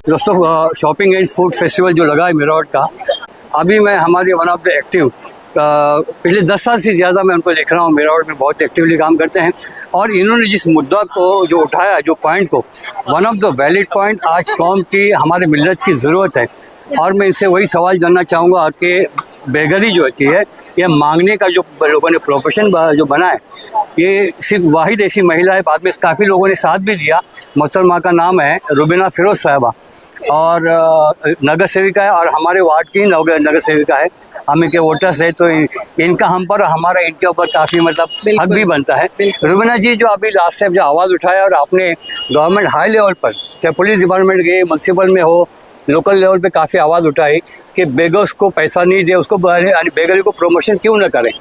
दोस्तों, shopping and food festival जो लगा है मीरठ का, अभी मैं हमारे वन ऑफ द एक्टिव पिछले 10 साल से ज़्यादा मैं उनको देख रहा हूँ। मीरठ में बहुत एक्टिवली काम करते हैं और इन्होंने जिस मुद्दा को जो उठाया, जो पॉइंट को, one of the valid point आज कौम की, हमारे मिलत की ज़रूरत है। और मैं इनसे वही सवाल जानना चाहूँगा कि बेगरी जो होती है, ये मांगने का जो लोगों ने प्रोफेशन जो बना है, ये सिर्फ वाहिद ऐसी महिला है, बाद में काफ़ी लोगों ने साथ भी दिया। मोहतरमा का नाम है रुबीना फिरोज़ साहिबा और नगर सेविका है और हमारे वार्ड की नगर सेविका है, हम इनके वोटर्स है, तो इनका हम पर, हमारा इनके ऊपर काफ़ी मतलब हक भी बनता है। रुबीना जी, जो अभी लास्ट टाइम जो आवाज़ उठाया और आपने गवर्नमेंट हाई लेवल पर, चाहे पुलिस डिपार्टमेंट के, म्यूनसिपल में हो, लोकल लेवल पे काफ़ी आवाज़ उठाई कि बेगर्स को पैसा नहीं दे, उसको बेगरी को प्रमोशन क्यों न करें।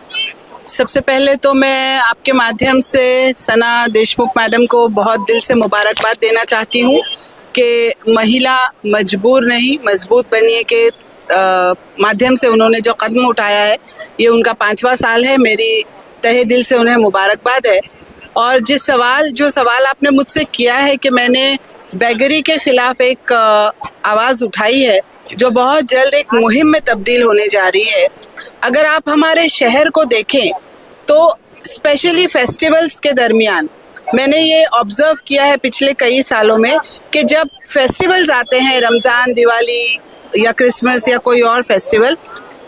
सबसे पहले तो मैं आपके माध्यम से सना देशमुख मैडम को बहुत दिल से मुबारकबाद देना चाहती हूँ कि महिला मजबूर नहीं मजबूत बनिए के माध्यम से उन्होंने जो कदम उठाया है, ये उनका 5वां साल है। मेरी तहे दिल से उन्हें मुबारकबाद है। और जो सवाल आपने मुझसे किया है कि मैंने बेगरी के खिलाफ एक आवाज़ उठाई है, जो बहुत जल्द एक मुहिम में तब्दील होने जा रही है। अगर आप हमारे शहर को देखें तो स्पेशली फेस्टिवल्स के दरमियान मैंने ये ऑब्ज़र्व किया है पिछले कई सालों में कि जब फेस्टिवल्स आते हैं, रमज़ान, दिवाली या क्रिसमस या कोई और फेस्टिवल,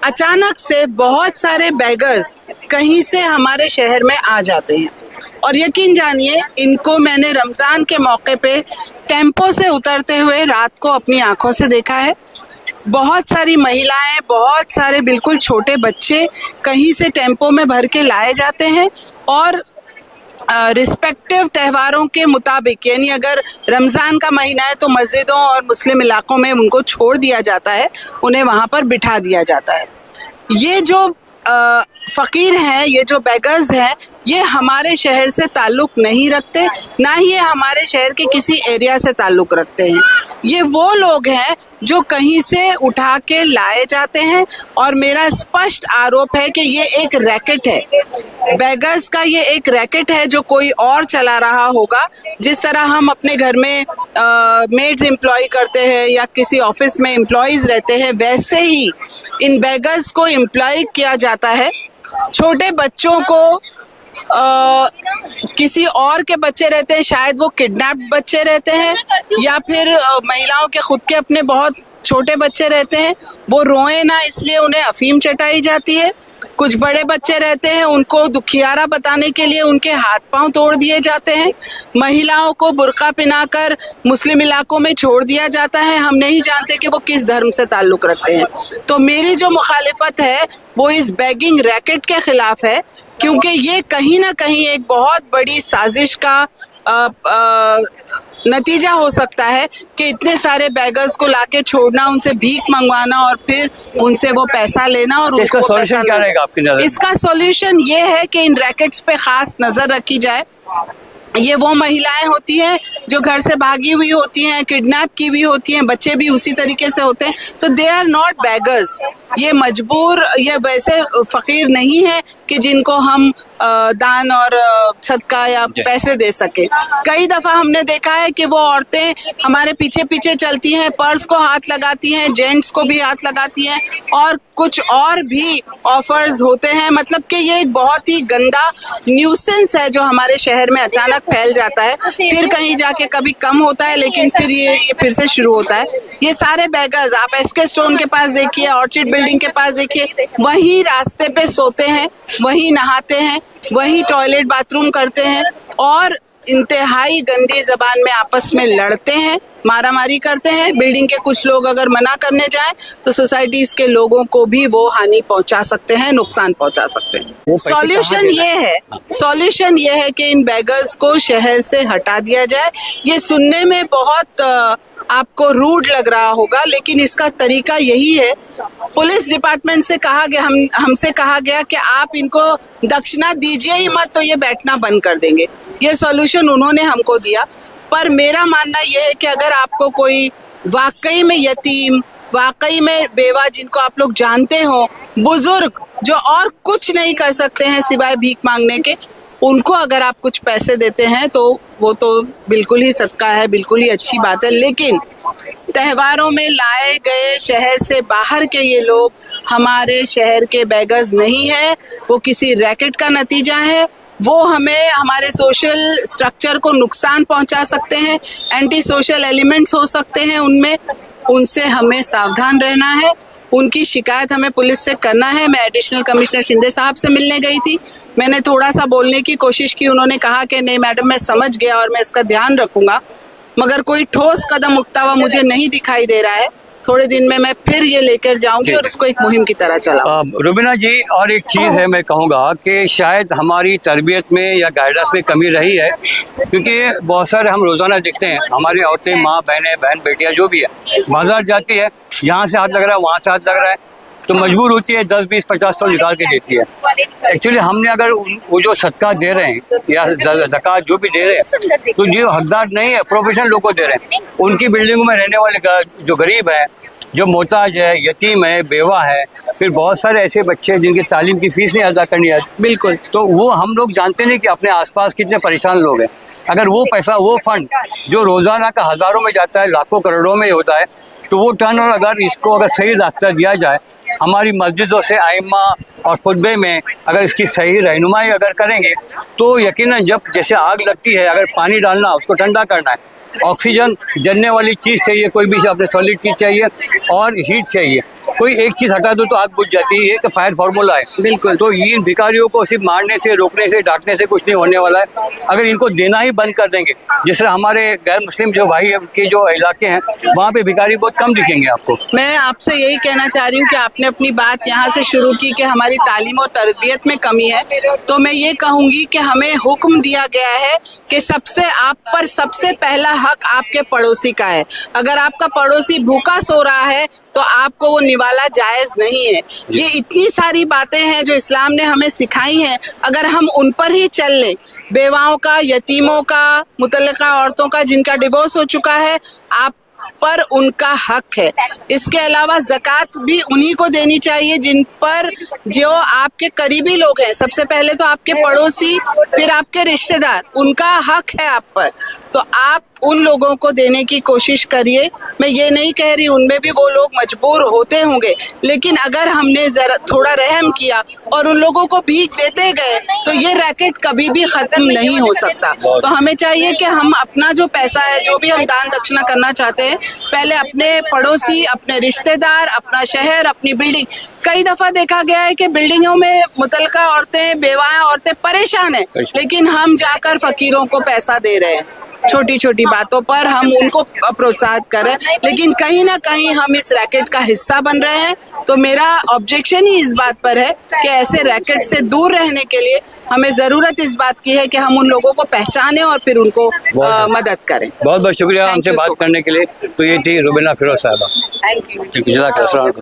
अचानक से बहुत सारे बेगर्स कहीं से हमारे शहर में आ जाते हैं। और यकीन जानिए, इनको मैंने रमज़ान के मौके पे टेम्पो से उतरते हुए रात को अपनी आंखों से देखा है। बहुत सारी महिलाएं, बहुत सारे बिल्कुल छोटे बच्चे कहीं से टेम्पो में भर के लाए जाते हैं और रिस्पेक्टिव त्योहारों के मुताबिक, यानी अगर रमज़ान का महीना है तो मस्जिदों और मुस्लिम इलाकों में उनको छोड़ दिया जाता है, उन्हें वहाँ पर बिठा दिया जाता है। ये जो फ़कीर हैं, ये जो बेगर्स हैं, ये हमारे शहर से ताल्लुक़ नहीं रखते, ना ही ये हमारे शहर के किसी एरिया से ताल्लुक़ रखते हैं। ये वो लोग हैं जो कहीं से उठा के लाए जाते हैं और मेरा स्पष्ट आरोप है कि ये एक रैकेट है। बेगर्स का ये एक रैकेट है जो कोई और चला रहा होगा। जिस तरह हम अपने घर में मेड्स एम्प्लॉय करते हैं या किसी ऑफिस में एम्प्लॉयज़ रहते हैं, वैसे ही इन बेगर्स को एम्प्लॉय किया जाता है। छोटे बच्चों को किसी और के बच्चे रहते हैं, शायद वो किडनैप्ड बच्चे रहते हैं, या फिर महिलाओं के खुद के अपने बहुत छोटे बच्चे रहते हैं, वो रोए ना इसलिए उन्हें अफीम चटाई जाती है। कुछ बड़े बच्चे रहते हैं, उनको दुखियारा बताने के लिए उनके हाथ पांव तोड़ दिए जाते हैं। महिलाओं को बुर्का पहनाकर मुस्लिम इलाकों में छोड़ दिया जाता है। हम नहीं जानते कि वो किस धर्म से ताल्लुक़ रखते हैं। तो मेरी जो मुखालिफत है वो इस बैगिंग रैकेट के ख़िलाफ़ है, क्योंकि ये कहीं ना कहीं एक बहुत बड़ी साजिश का नतीजा हो सकता है कि इतने सारे बेगर्स को लाके छोड़ना, उनसे भीख मंगवाना और फिर उनसे वो पैसा लेना। और इसका सॉल्यूशन क्या रहेगा आपकी नज़र में? इसका सॉल्यूशन ये है कि इन रैकेट्स पे खास नज़र रखी जाए। ये वो महिलाएं होती हैं जो घर से भागी हुई होती हैं, किडनैप की हुई होती हैं, बच्चे भी उसी तरीके से होते हैं, तो दे आर नॉट बेगर्स। ये मजबूर, ये वैसे फ़कीर नहीं है कि जिनको हम दान और सदका या पैसे दे सके। कई दफ़ा हमने देखा है कि वो औरतें हमारे पीछे पीछे चलती हैं, पर्स को हाथ लगाती हैं, जेंट्स को भी हाथ लगाती हैं और कुछ और भी ऑफर्स होते हैं। मतलब कि ये एक बहुत ही गंदा न्यूसेंस है जो हमारे शहर में अचानक फैल जाता है, फिर कहीं जाके कभी कम होता है, लेकिन फिर ये फिर से शुरू होता है। ये सारे बेगर्स आप एसके स्टोन के पास देखिए, ऑर्चिड बिल्डिंग के पास देखिए, वहीं रास्ते पे सोते हैं, वहीं नहाते हैं, वहीं टॉयलेट बाथरूम करते हैं और इंतहाई गंदी ज़बान में आपस में लड़ते हैं, मारामारी करते हैं। बिल्डिंग के कुछ लोग अगर मना करने जाएं तो सोसाइटीज़ के लोगों को भी वो हानि पहुंचा सकते हैं, नुकसान पहुंचा सकते हैं। सॉल्यूशन ये है कि इन बेगर्स को शहर से हटा दिया जाए। ये सुनने में बहुत आपको रूड लग रहा होगा, लेकिन इसका तरीका यही है। पुलिस डिपार्टमेंट से कहा गया, हमसे कहा गया कि आप इनको दक्षिणा दीजिए ही मत, तो ये बैठना बंद कर देंगे। ये सॉल्यूशन उन्होंने हमको दिया। पर मेरा मानना यह है कि अगर आपको कोई वाकई में यतीम, वाकई में बेवा, जिनको आप लोग जानते हो, बुजुर्ग जो और कुछ नहीं कर सकते हैं सिवाय भीख मांगने के, उनको अगर आप कुछ पैसे देते हैं तो वो तो बिल्कुल ही सदका है, बिल्कुल ही अच्छी बात है। लेकिन त्योहारों में लाए गए शहर से बाहर के ये लोग हमारे शहर के बेगर्स नहीं है, वो किसी रैकेट का नतीजा है। वो हमें हमारे सोशल स्ट्रक्चर को नुकसान पहुंचा सकते हैं, एंटी सोशल एलिमेंट्स हो सकते हैं उनमें, उनसे हमें सावधान रहना है। उनकी शिकायत हमें पुलिस से करना है। मैं एडिशनल कमिश्नर शिंदे साहब से मिलने गई थी, मैंने थोड़ा सा बोलने की कोशिश की, उन्होंने कहा कि नहीं मैडम मैं समझ गया और मैं इसका ध्यान रखूंगा, मगर कोई ठोस कदम उठता हुआ मुझे नहीं दिखाई दे रहा है। थोड़े दिन में मैं फिर ये लेकर जाऊंगी और इसको एक मुहिम की तरह चलाऊंगी। रुबीना जी, और एक चीज़ है, मैं कहूँगा कि शायद हमारी तरबियत में या गाइडेंस में कमी रही है, क्योंकि बहुत सारे हम रोज़ाना देखते हैं हमारी औरतें, माँ बहनें, बहन बेटियाँ जो भी है बाजार जाती है, यहाँ से हाथ लग रहा है, वहाँ से हाथ लग रहा है, तो मजबूर होती है 10, 20, 50 सौ निकाल के देती है। एक्चुअली हमने अगर वो जो सदका दे रहे हैं या ज़कात जो भी दे रहे हैं, तो जो हकदार नहीं है प्रोफेशनल लोग को दे रहे हैं। उनकी बिल्डिंगों में रहने वाले जो गरीब है, जो मोहताज है, यतीम है, बेवा है, फिर बहुत सारे ऐसे बच्चे हैं जिनकी तालीम की फीस नहीं अदा करनी आती, बिल्कुल, तो वो हम लोग जानते नहीं कि अपने आसपास कितने परेशान लोग हैं। अगर वो पैसा, वो फंड जो रोज़ाना का हज़ारों में जाता है, लाखों करोड़ों में होता है, तो वो टर्न और अगर इसको अगर सही रास्ता दिया जाए, हमारी मस्जिदों से आइम्मा और खुतबे में अगर इसकी सही रहनुमाई अगर करेंगे, तो यकीनन जब जैसे आग लगती है, अगर पानी डालना, उसको ठंडा करना है, ऑक्सीजन जलने वाली चीज़ चाहिए, कोई भी अपने सॉलिड चीज़ चाहिए और हीट चाहिए, कोई एक चीज़ हटा दो तो आग बुझ जाती है। ये एक फायर फार्मूला है। बिल्कुल, तो इन भिखारियों को सिर्फ मारने से, रोकने से, डांटने से कुछ नहीं होने वाला है। अगर इनको देना ही बंद कर देंगे, जिस तरह हमारे गैर मुस्लिम जो भाई के जो इलाके हैं, वहाँ पे भिखारी बहुत कम दिखेंगे आपको। मैं आपसे यही कहना चाह रही हूँ कि आपने अपनी बात यहाँ से शुरू की कि हमारी तालीम और तरबियत में कमी है, तो मैं ये कहूँगी कि हमें हुक्म दिया गया है कि सबसे आप पर सबसे पहला हक आपके पड़ोसी का है। अगर आपका पड़ोसी भूखा सो रहा है तो आपको वो निवाला जायज़ नहीं है। ये इतनी सारी बातें हैं जो इस्लाम ने हमें सिखाई हैं, अगर हम उन पर ही चल लें, बेवाओं का, यतीमों का, मुतल्लिका औरतों का जिनका डिवोर्स हो चुका है, आप पर उनका हक है। इसके अलावा ज़कात भी उन्हीं को देनी चाहिए जिन पर जो आपके करीबी लोग हैं। सबसे पहले तो आपके पड़ोसी, फिर आपके रिश्तेदार, उनका हक है आप पर, तो आप उन लोगों को देने की कोशिश करिए। मैं ये नहीं कह रही उनमें भी वो लोग मजबूर होते होंगे, लेकिन अगर हमने जरा थोड़ा रहम किया और उन लोगों को भीख देते गए तो ये रैकेट कभी भी ख़त्म नहीं हो सकता। तो हमें चाहिए कि हम अपना जो पैसा है, जो भी हम दान दक्षिणा करना चाहते हैं, पहले अपने पड़ोसी, अपने रिश्तेदार, अपना शहर, अपनी बिल्डिंग। कई दफ़ा देखा गया है कि बिल्डिंगों में मुतल्लिका औरतें, बेवाएं औरतें परेशान हैं, लेकिन हम जाकर फ़कीरों को पैसा दे रहे हैं, छोटी छोटी बातों पर हम उनको प्रोत्साहित कर रहे हैं, लेकिन कहीं ना कहीं हम इस रैकेट का हिस्सा बन रहे हैं। तो मेरा ऑब्जेक्शन ही इस बात पर है कि ऐसे रैकेट से दूर रहने के लिए हमें ज़रूरत इस बात की है कि हम उन लोगों को पहचानें और फिर उनको मदद करें। बहुत बहुत शुक्रिया हमसे बात करने के लिए। तो ये थी रुबीना फिरोज साहबा। Thank you. जज़ाकल्लाह।